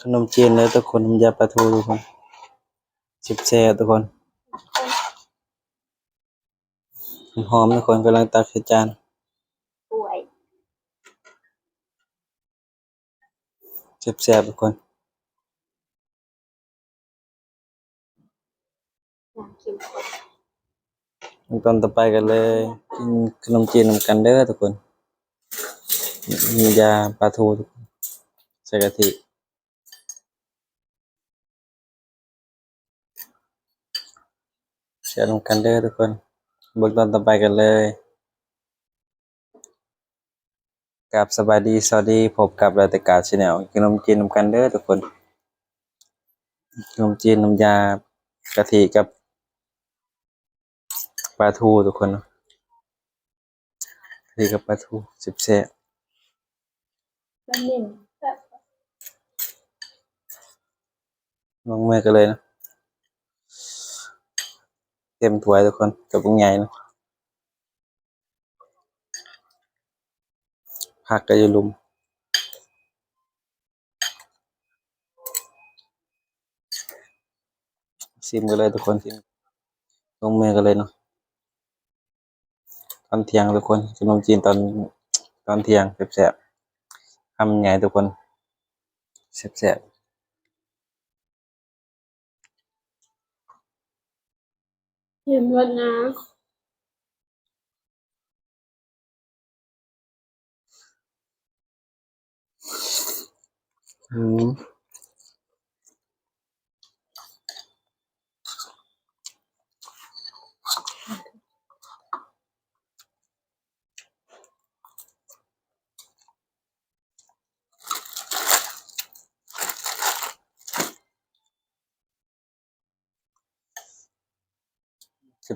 ขนมจีนเลยทุกคนน้ำยาปลาทูทุกคนชิบแซ่ทุกคนหอมทุกคนกำลังตักใส่จานป่วยชิบแซ่ทุกคนตอนต่อไปกันเลยกินขนมจีนนำกันเด้อทุกคนมียาปลาทูทุกคนใส่กะทิแช่นำกันเด้อทุกคนเบิ่งตอนต่อไปกันเลยกับสบายดีสวัสดีพบกับรายการชาแนลขนมจีนนำกันเด้อทุกคนขนมจีนน้ำยากะทิกับปลาทูทุกคนกะทิกับปลาทูชิบแซ่มันเย็นลงมือกันเลยนะเต็มถ้วยทุกคนกับปุ้งใหญ่นะผักก็อย่าลุมซิมกันเลยทุกคนซิมลงมือกันเลยเนาะตอนเที่ยงทุกคนขนมจีนตอนเที่ยงแซ่บๆทำใหญ่ทุกคนแซ่บเย็นวันนะๆ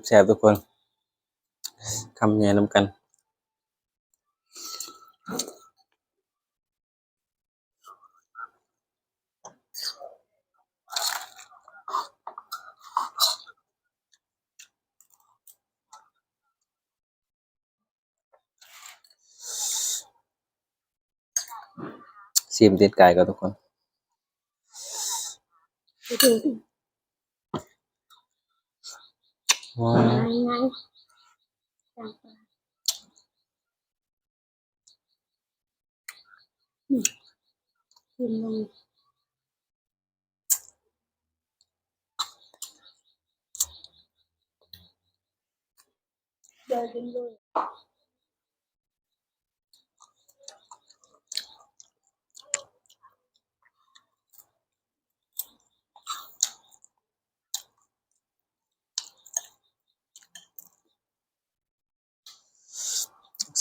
แซ่บๆทุกคนคำใหญ่นำกันซิมติดไก่ก็ทุกคนว้า ไงจังกินลงเดินกินด้วย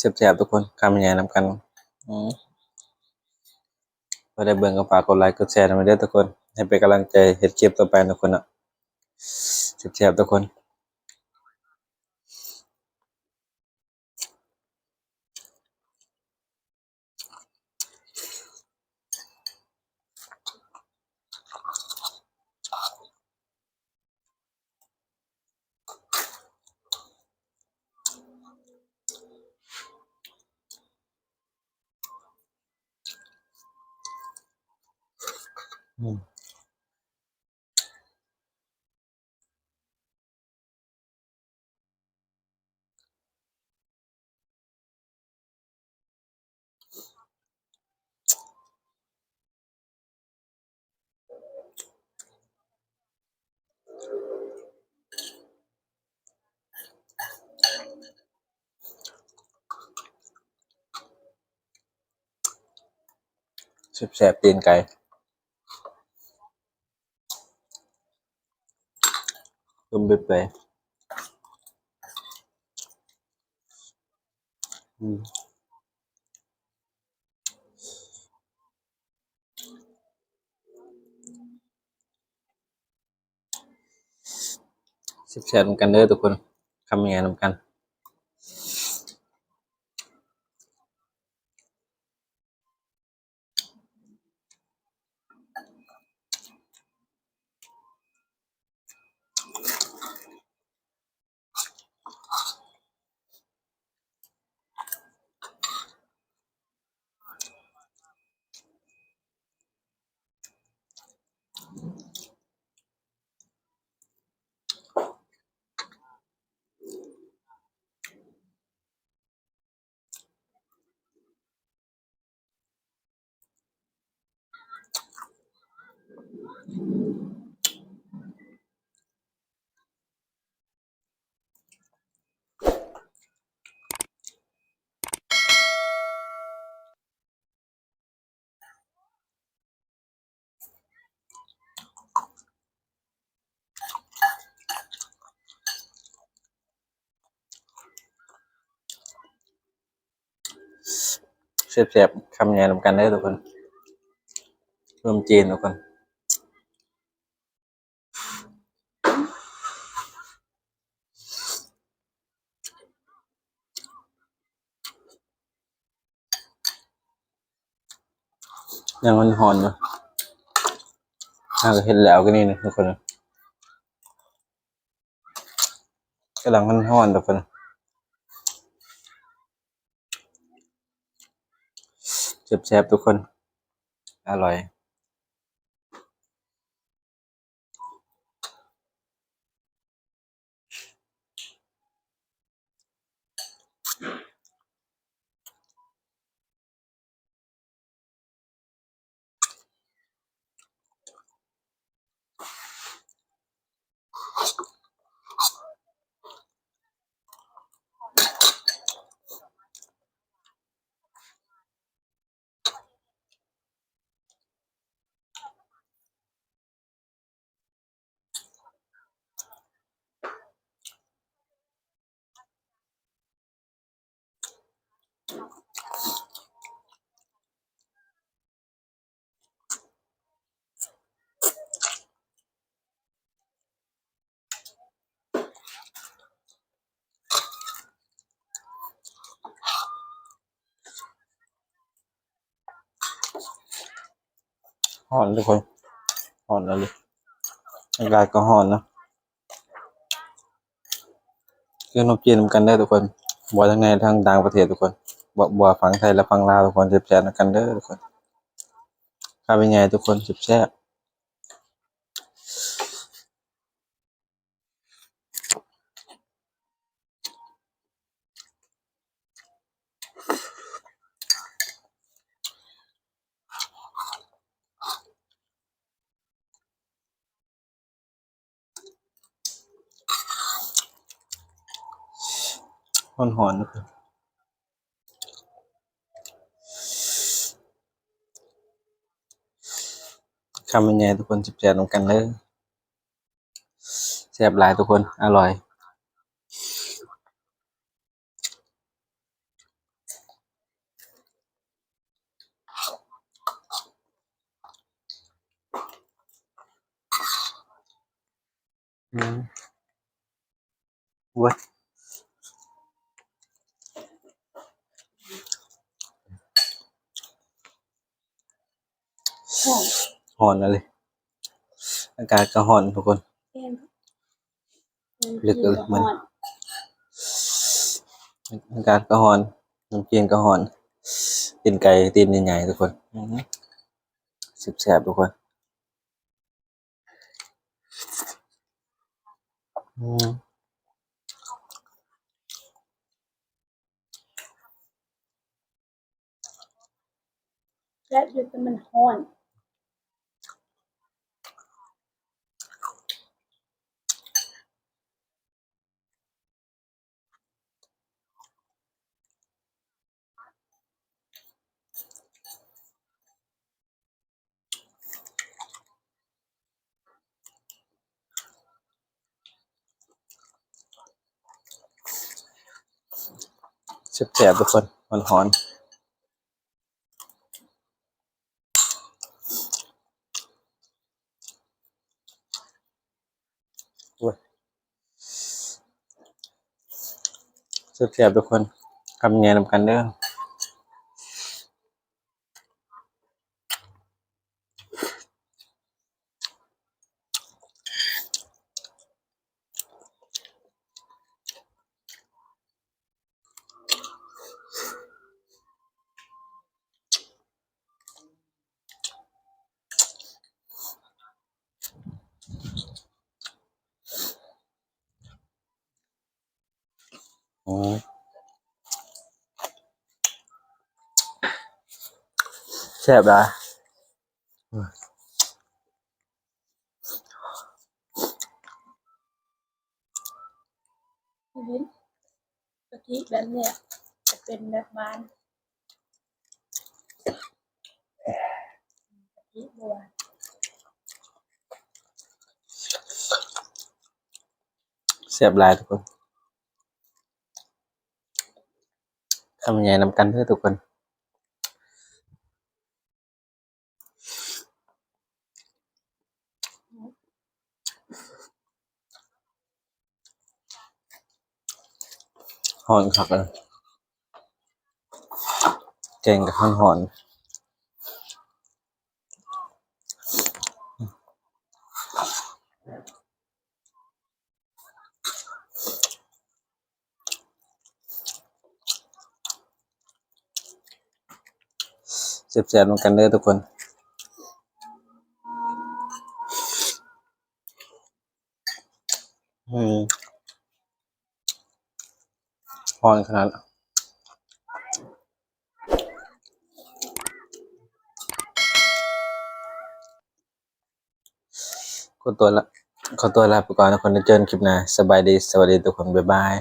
แซ่บๆทุกคนคำใหญ่นำกันพอได้เบิ่งก็ฝากกดไลค์กดแชร์กันด้วยทุกคนให้เป็นกำลังใจเฮ็ดคลิปต่อไปทุกคนเนาะแซ่บๆทุกคนแซ่บๆตีนไก่ต้มเปื่อยแซ่บๆนำกันเด้อทุกคนคำใหญ่นำกัน เสียบๆคำแนะนำกันได้ทุกคนขนมจีนทุกคนยังมันหอนอยู่ก็เห็นแล้วก็นี่นะทุกคนกำลังมันหอนทุกคนแซ่บๆทุกคนอร่อยหอนทุกคนหอนแล้วเลยอากาศก็หอนเนาะคือขนมจีนนำกันได้ทุกคนบ่ทั้งในทั้งต่างประเทศทุกคนบ่ฝั่งไทยและฝั่งลาวทุกคนแซ่บๆนำกันเด้อทุกคนข้าวเป็นไงทุกคนแซ่บๆหอนๆทุกคนข้าวเป็นไงทุกคนแซ่บๆนำกันเด้อแซ่บหลายทุกคนอร่อยอืมเว้ยหอม หอนแล้วเลยอากาศก็หอนทุกคน เอ็ม ลึกเลย มั มัน นอากาศก็หอนน้ำจีนก็หอนตีนไก่ตีนใหญ่ๆทุกคนแซ่บๆทุกคนอืม และอยู่แต่มันห้อน แซ่บๆทุกคนมันหอนโอ้ยแซ่บๆทุกคนทำไงนำกันเด้ออืมแซ่บหลาย ทิแบบเนี้ยจะเป็นแบบหวานกะทิบัว เสียบหลายทุกคนทำยังไงนำกันเด้อทุกคนหอนคักเลยแกงกับข้าวหอนเสียบๆนำกันเด้อทุกคนหอนขนาดขอตัวลาไปก่อนทุกคนเจอกันคลิปหน้าสบายดีสวัสดีทุกคนบ๊ายบาย